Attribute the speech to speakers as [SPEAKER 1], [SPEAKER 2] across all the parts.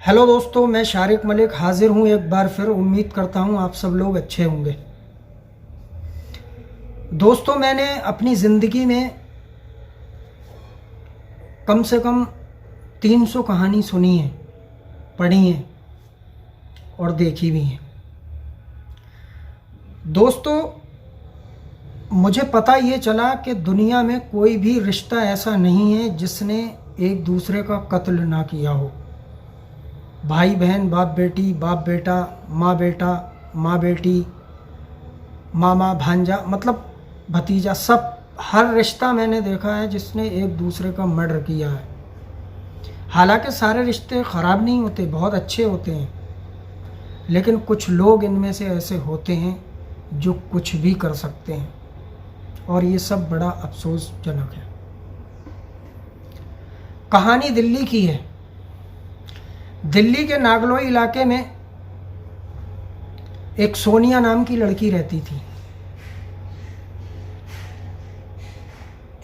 [SPEAKER 1] Hello दोस्तों, मैं शारिक मलिक हाजिर हूँ एक बार फिर। उम्मीद करता हूँ आप सब लोग अच्छे होंगे। दोस्तों, मैंने अपनी ज़िंदगी में कम से कम 300 कहानी सुनी है, पढ़ी है और देखी भी है। दोस्तों, मुझे पता ये चला कि दुनिया में कोई भी रिश्ता ऐसा नहीं है जिसने एक दूसरे का कत्ल ना किया हो। भाई बहन, बाप बेटी, बाप बेटा, माँ बेटी, मामा भांजा, मतलब भतीजा, सब हर रिश्ता मैंने देखा है जिसने एक दूसरे का मर्डर किया है। हालांकि सारे रिश्ते ख़राब नहीं होते, बहुत अच्छे होते हैं, लेकिन कुछ लोग इनमें से ऐसे होते हैं जो कुछ भी कर सकते हैं, और ये सब बड़ा अफसोसजनक है। कहानी दिल्ली की है। दिल्ली के नागलोई इलाके में एक सोनिया नाम की लड़की रहती थी।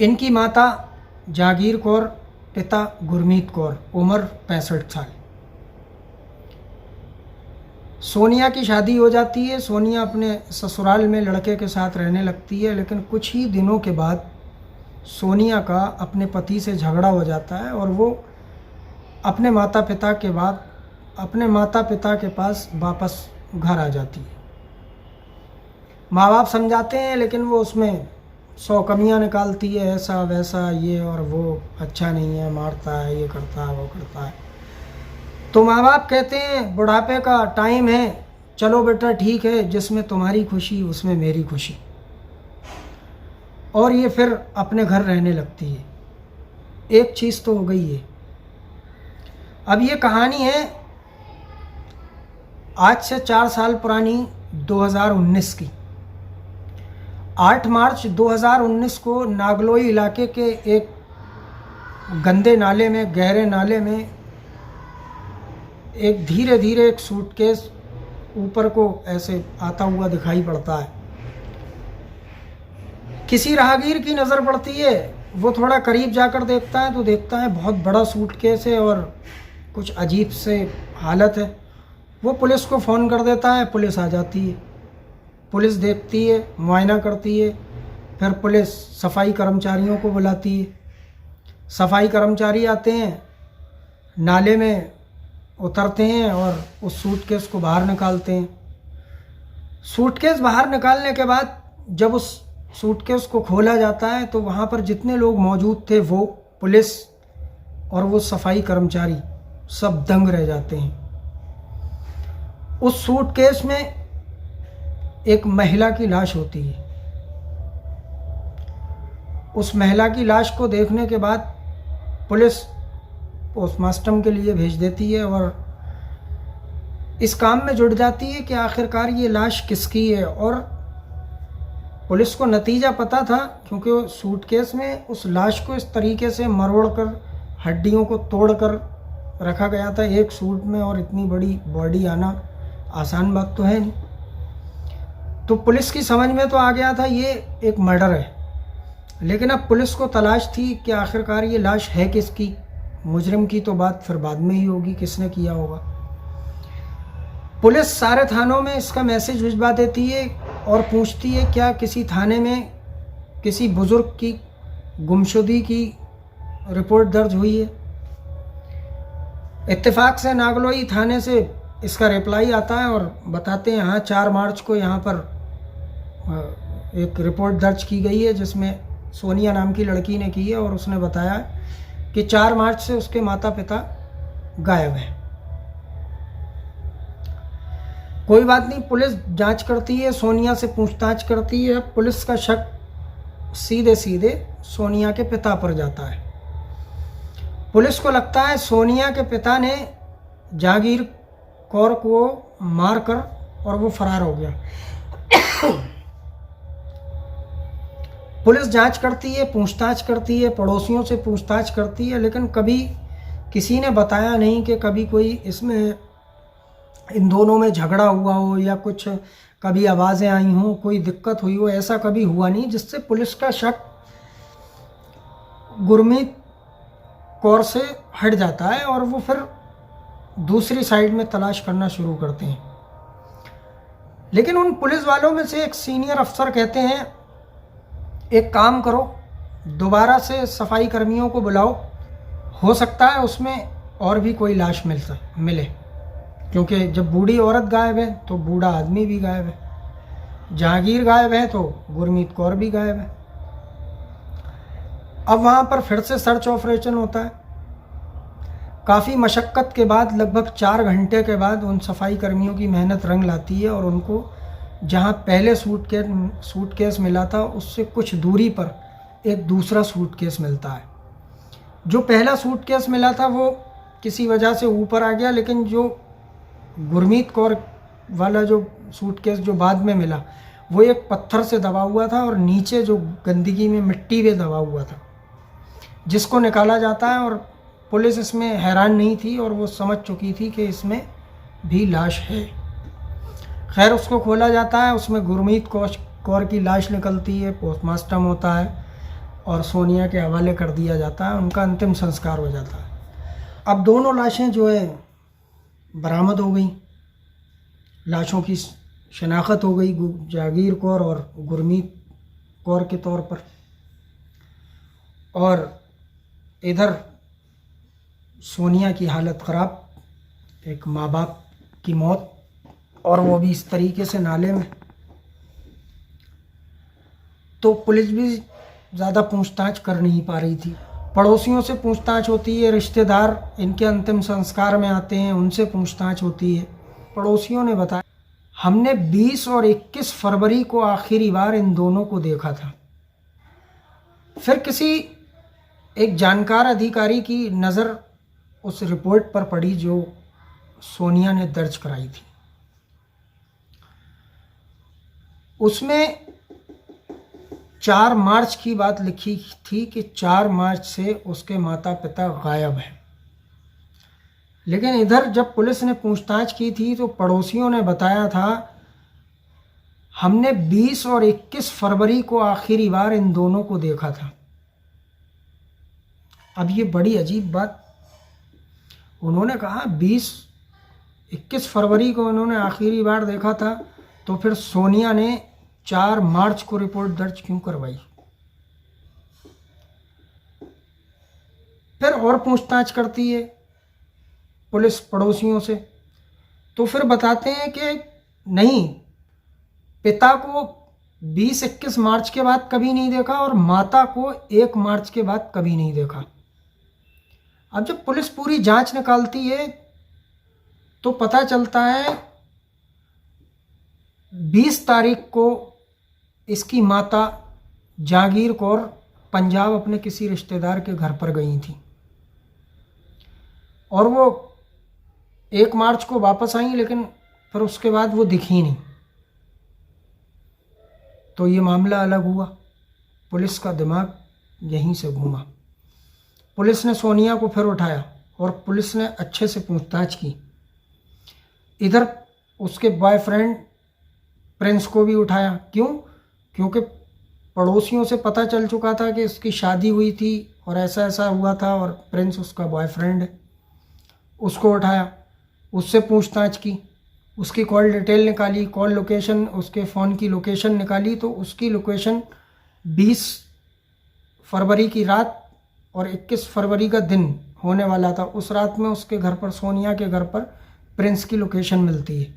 [SPEAKER 1] इनकी माता जागीर कौर, पिता गुरमीत कौर, उम्र 65 साल। सोनिया की शादी हो जाती है। सोनिया अपने ससुराल में लड़के के साथ रहने लगती है, लेकिन कुछ ही दिनों के बाद सोनिया का अपने पति से झगड़ा हो जाता है और वो अपने माता पिता के पास वापस घर आ जाती है। माँ बाप समझाते हैं, लेकिन वो उसमें 100 कमियां निकालती है, ऐसा वैसा, ये और वो अच्छा नहीं है, मारता है, ये करता है, वो करता है। तो माँ बाप कहते हैं बुढ़ापे का टाइम है, चलो बेटा ठीक है, जिसमें तुम्हारी खुशी उसमें मेरी खुशी। और ये फिर अपने घर रहने लगती है। एक चीज़ तो हो गई है। अब ये कहानी है आज से 4 साल पुरानी, 2019 की। 8 मार्च 2019 को नागलोई इलाके के एक गंदे नाले में, गहरे नाले में एक धीरे धीरे एक सूटकेस ऊपर को ऐसे आता हुआ दिखाई पड़ता है। किसी राहगीर की नज़र पड़ती है। वो थोड़ा करीब जाकर देखता है तो देखता है बहुत बड़ा सूटकेस है और कुछ अजीब से हालत है। वो पुलिस को फ़ोन कर देता है, पुलिस आ जाती है। पुलिस देखती है, मुआयना करती है, फिर पुलिस सफाई कर्मचारियों को बुलाती है। सफाई कर्मचारी आते हैं, नाले में उतरते हैं और उस सूटकेस को बाहर निकालते हैं। सूटकेस बाहर निकालने के बाद जब उस सूटकेस को खोला जाता है तो वहाँ पर जितने लोग मौजूद थे, वो पुलिस और वो सफाई कर्मचारी सब दंग रह जाते हैं। उस सूटकेस में एक महिला की लाश होती है। उस महिला की लाश को देखने के बाद पुलिस पोस्टमार्टम के लिए भेज देती है और इस काम में जुट जाती है कि आखिरकार ये लाश किसकी है। और पुलिस को नतीजा पता था, क्योंकि सूटकेस में उस लाश को इस तरीके से मरोड़कर, हड्डियों को तोड़कर रखा गया था एक सूट में, और इतनी बड़ी बॉडी आना आसान बात तो है नहीं। तो पुलिस की समझ में तो आ गया था ये एक मर्डर है, लेकिन अब पुलिस को तलाश थी कि आखिरकार ये लाश है किसकी। मुजरिम की तो बात फिर बाद में ही होगी, किसने किया होगा। पुलिस सारे थानों में इसका मैसेज भिजवा देती है और पूछती है क्या किसी थाने में किसी बुजुर्ग की गुमशुदगी की रिपोर्ट दर्ज हुई है। इत्तेफाक से नागलोई थाने से इसका रिप्लाई आता है और बताते हैं हाँ, 4 मार्च को यहाँ पर एक रिपोर्ट दर्ज की गई है जिसमें सोनिया नाम की लड़की ने की है, और उसने बताया कि 4 मार्च से उसके माता पिता गायब हैं। कोई बात नहीं, पुलिस जांच करती है, सोनिया से पूछताछ करती है। पुलिस का शक सीधे सीधे सोनिया के पिता पर जाता है। पुलिस को लगता है सोनिया के पिता ने जागीर कौर को मारकर और वो फरार हो गया। पुलिस जांच करती है, पूछताछ करती है, पड़ोसियों से पूछताछ करती है, लेकिन कभी किसी ने बताया नहीं कि कभी कोई इसमें इन दोनों में झगड़ा हुआ हो या कुछ कभी आवाज़ें आई हों, कोई दिक्कत हुई हो। ऐसा कभी हुआ नहीं, जिससे पुलिस का शक गुरमीत कौर से हट जाता है और वो फिर दूसरी साइड में तलाश करना शुरू करते हैं। लेकिन उन पुलिस वालों में से एक सीनियर अफसर कहते हैं, एक काम करो, दोबारा से सफाई कर्मियों को बुलाओ, हो सकता है उसमें और भी कोई लाश मिले, क्योंकि जब बूढ़ी औरत गायब है तो बूढ़ा आदमी भी गायब है, जहांगीर गायब है तो गुरमीत कौर भी गायब है। अब वहाँ पर फिर से सर्च ऑपरेशन होता है। काफ़ी मशक्क़त के बाद, लगभग 4 घंटे के बाद उन सफाई कर्मियों की मेहनत रंग लाती है और उनको जहाँ पहले सूटकेस मिला था उससे कुछ दूरी पर एक दूसरा सूटकेस मिलता है। जो पहला सूटकेस मिला था वो किसी वजह से ऊपर आ गया, लेकिन जो गुरमीत कौर वाला जो सूटकेस जो बाद में मिला वो एक पत्थर से दबा हुआ था और नीचे जो गंदगी में मिट्टी में दबा हुआ था, जिसको निकाला जाता है। और पुलिस इसमें हैरान नहीं थी और वो समझ चुकी थी कि इसमें भी लाश है। खैर, उसको खोला जाता है, उसमें गुरमीत कौर की लाश निकलती है, पोस्टमार्टम होता है और सोनिया के हवाले कर दिया जाता है, उनका अंतिम संस्कार हो जाता है। अब दोनों लाशें जो है बरामद हो गई, लाशों की शनाख्त हो गई जहांगीर कौर और गुरमीत कौर के तौर पर। और इधर सोनिया की हालत ख़राब, एक माँ बाप की मौत, और वो भी इस तरीके से नाले में। तो पुलिस भी ज़्यादा पूछताछ कर नहीं पा रही थी। पड़ोसियों से पूछताछ होती है, रिश्तेदार इनके अंतिम संस्कार में आते हैं, उनसे पूछताछ होती है। पड़ोसियों ने बताया, हमने 20 और 21 फरवरी को आखिरी बार इन दोनों को देखा था। फिर किसी एक जानकार अधिकारी की नज़र उस रिपोर्ट पर पड़ी जो सोनिया ने दर्ज कराई थी। उसमें 4 मार्च की बात लिखी थी कि 4 मार्च से उसके माता पिता गायब हैं। लेकिन इधर जब पुलिस ने पूछताछ की थी तो पड़ोसियों ने बताया था, हमने 20 और 21 फरवरी को आखिरी बार इन दोनों को देखा था। अब ये बड़ी अजीब बात, उन्होंने कहा 20-21 फरवरी को उन्होंने आखिरी बार देखा था, तो फिर सोनिया ने 4 मार्च को रिपोर्ट दर्ज क्यों करवाई? फिर और पूछताछ करती है पुलिस पड़ोसियों से, तो फिर बताते हैं कि नहीं, पिता को 20-21 मार्च के बाद कभी नहीं देखा और माता को 1 मार्च के बाद कभी नहीं देखा। अब जब पुलिस पूरी जांच निकालती है तो पता चलता है 20 तारीख को इसकी माता जहांगीर कौर पंजाब अपने किसी रिश्तेदार के घर पर गई थी और वो 1 मार्च को वापस आई, लेकिन फिर उसके बाद वो दिखी नहीं। तो ये मामला अलग हुआ, पुलिस का दिमाग यहीं से घूमा। पुलिस ने सोनिया को फिर उठाया और पुलिस ने अच्छे से पूछताछ की। इधर उसके बॉयफ्रेंड प्रिंस को भी उठाया। क्यों? क्योंकि पड़ोसियों से पता चल चुका था कि इसकी शादी हुई थी और ऐसा ऐसा हुआ था और प्रिंस उसका बॉयफ्रेंड है। उसको उठाया, उससे पूछताछ की, उसकी कॉल डिटेल निकाली, कॉल लोकेशन, उसके फ़ोन की लोकेशन निकाली। तो उसकी लोकेशन 20 फरवरी की रात और 21 फरवरी का दिन होने वाला था। उस रात में उसके घर पर, सोनिया के घर पर, प्रिंस की लोकेशन मिलती है।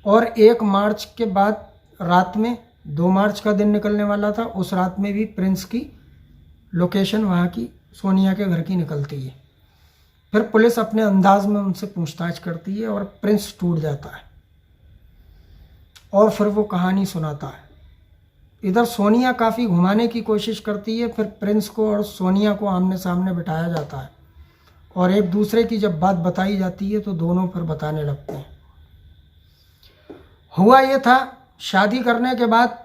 [SPEAKER 1] और 1 मार्च के बाद रात में 2 मार्च का दिन निकलने वाला था, उस रात में भी प्रिंस की लोकेशन वहाँ की सोनिया के घर की निकलती है। फिर पुलिस अपने अंदाज में उनसे पूछताछ करती है और प्रिंस टूट जाता है और फिर वो कहानी सुनाता है। इधर सोनिया काफ़ी घुमाने की कोशिश करती है, फिर प्रिंस को और सोनिया को आमने सामने बिठाया जाता है और एक दूसरे की जब बात बताई जाती है तो दोनों फिर बताने लगते हैं। हुआ ये था, शादी करने के बाद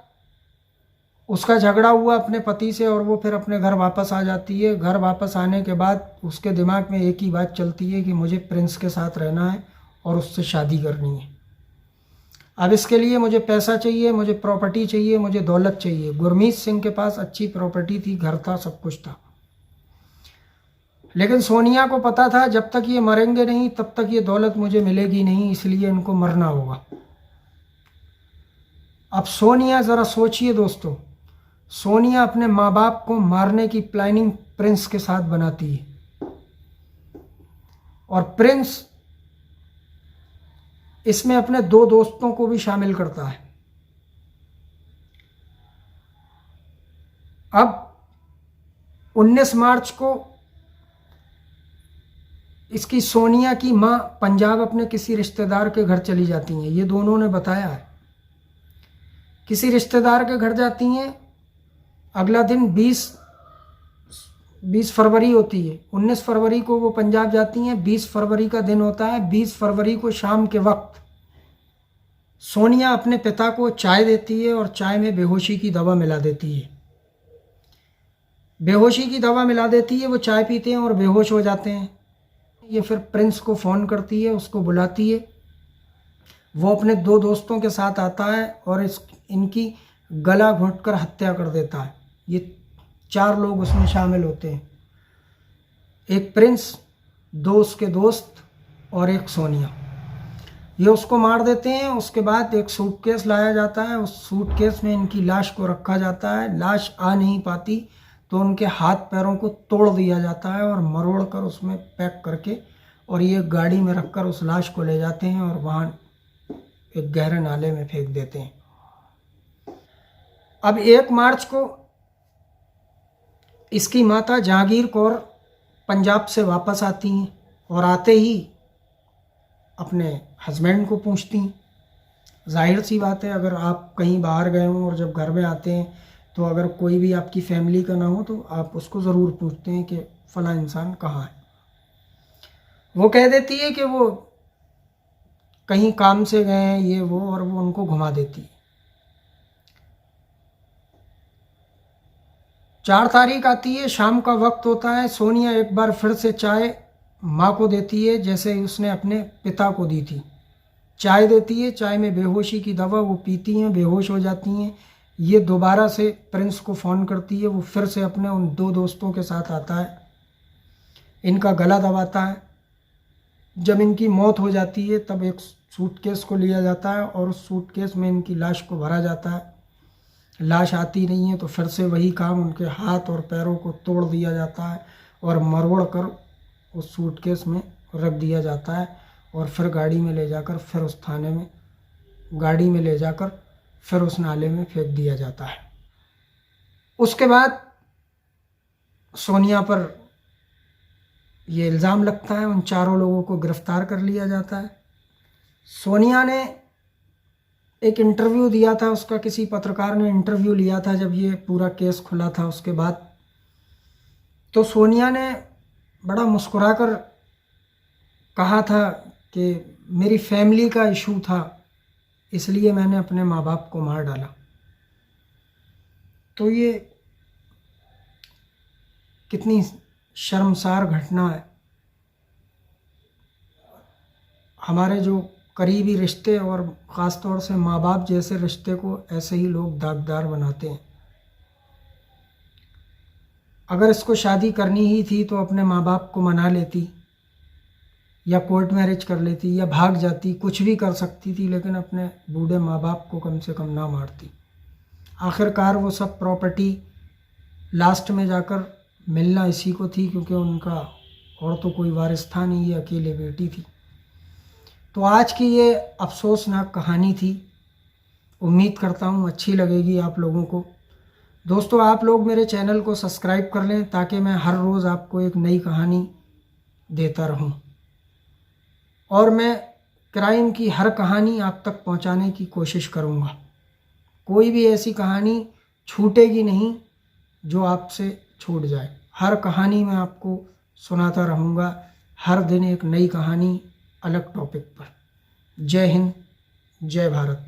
[SPEAKER 1] उसका झगड़ा हुआ अपने पति से और वो फिर अपने घर वापस आ जाती है। घर वापस आने के बाद उसके दिमाग में एक ही बात चलती है कि मुझे प्रिंस के साथ रहना है और उससे शादी करनी है। अब इसके लिए मुझे पैसा चाहिए, मुझे प्रॉपर्टी चाहिए, मुझे दौलत चाहिए। गुरमीत सिंह के पास अच्छी प्रॉपर्टी थी, घर था, सब कुछ था, लेकिन सोनिया को पता था जब तक ये मरेंगे नहीं तब तक ये दौलत मुझे मिलेगी नहीं, इसलिए इनको मरना होगा। अब सोनिया ज़रा सोचिए दोस्तों, सोनिया अपने माँ बाप को मारने की प्लानिंग प्रिंस के साथ बनाती है और प्रिंस इसमें अपने 2 दोस्तों को भी शामिल करता है। अब 19 मार्च को इसकी सोनिया की माँ पंजाब अपने किसी रिश्तेदार के घर चली जाती हैं, ये दोनों ने बताया है। किसी रिश्तेदार के घर जाती हैं, अगला दिन 20 फरवरी होती है। 19 फरवरी को वो पंजाब जाती हैं, 20 फरवरी का दिन होता है। 20 फरवरी को शाम के वक्त सोनिया अपने पिता को चाय देती है और चाय में बेहोशी की दवा मिला देती है। बेहोशी की दवा मिला देती है, वो चाय पीते हैं और बेहोश हो जाते हैं। ये फिर प्रिंस को फ़ोन करती है, उसको बुलाती है। वो अपने 2 दोस्तों के साथ आता है और इनकी गला घोंटकर हत्या कर देता है। ये 4 लोग उसमें शामिल होते हैं, एक प्रिंस, 2 उसके दोस्त और एक सोनिया। ये उसको मार देते हैं। उसके बाद एक सूटकेस लाया जाता है, उस सूटकेस में इनकी लाश को रखा जाता है। लाश आ नहीं पाती तो उनके हाथ पैरों को तोड़ दिया जाता है और मरोड़ कर उसमें पैक करके और ये गाड़ी में रखकर उस लाश को ले जाते हैं और वहाँ एक गहरे नाले में फेंक देते हैं। अब 1 मार्च को इसकी माता जहांगीर कौर पंजाब से वापस आती हैं और आते ही अपने हस्बैंड को पूछती हैं। जाहिर सी बात है, अगर आप कहीं बाहर गए हों और जब घर में आते हैं तो अगर कोई भी आपकी फैमिली का ना हो तो आप उसको ज़रूर पूछते हैं कि फ़लाँ इंसान कहाँ है। वो कह देती है कि वो कहीं काम से गए हैं, ये वो, और वो उनको घुमा देती है। 4 तारीख आती है, शाम का वक्त होता है। सोनिया एक बार फिर से चाय माँ को देती है जैसे उसने अपने पिता को दी थी। चाय देती है, चाय में बेहोशी की दवा, वो पीती हैं, बेहोश हो जाती हैं। ये दोबारा से प्रिंस को फ़ोन करती है, वो फिर से अपने उन 2 दोस्तों के साथ आता है, इनका गला दबाता है। जब इनकी मौत हो जाती है तब एक सूटकेस को लिया जाता है और उस सूटकेस में इनकी लाश को भरा जाता है। लाश आती नहीं है तो फिर से वही काम, उनके हाथ और पैरों को तोड़ दिया जाता है और मरोड़ कर उस सूटकेस में रख दिया जाता है और फिर गाड़ी में ले जाकर फिर उस थाने में गाड़ी में ले जाकर फिर उस नाले में फेंक दिया जाता है। उसके बाद सोनिया पर ये इल्ज़ाम लगता है, उन 4 लोगों को गिरफ़्तार कर लिया जाता है। सोनिया ने एक इंटरव्यू दिया था, उसका किसी पत्रकार ने इंटरव्यू लिया था जब ये पूरा केस खुला था। उसके बाद तो सोनिया ने बड़ा मुस्कुराकर कहा था कि मेरी फैमिली का इशू था, इसलिए मैंने अपने माँ बाप को मार डाला। तो ये कितनी शर्मसार घटना है। हमारे जो करीबी रिश्ते और ख़ास तौर से माँ बाप जैसे रिश्ते को ऐसे ही लोग दागदार बनाते हैं। अगर इसको शादी करनी ही थी तो अपने माँ बाप को मना लेती या कोर्ट मैरिज कर लेती या भाग जाती, कुछ भी कर सकती थी, लेकिन अपने बूढ़े माँ बाप को कम से कम ना मारती। आखिरकार वो सब प्रॉपर्टी लास्ट में जाकर मिलना इसी को थी, क्योंकि उनका और तो कोई वारिस था नहीं, ये अकेले बेटी थी। तो आज की ये अफसोसनाक कहानी थी। उम्मीद करता हूँ अच्छी लगेगी आप लोगों को। दोस्तों, आप लोग मेरे चैनल को सब्सक्राइब कर लें ताकि मैं हर रोज़ आपको एक नई कहानी देता रहूँ और मैं क्राइम की हर कहानी आप तक पहुँचाने की कोशिश करूँगा। कोई भी ऐसी कहानी छूटेगी नहीं जो आपसे छूट जाए। हर कहानी मैं आपको सुनाता रहूँगा, हर दिन एक नई कहानी अलग टॉपिक पर। जय हिंद, जय भारत।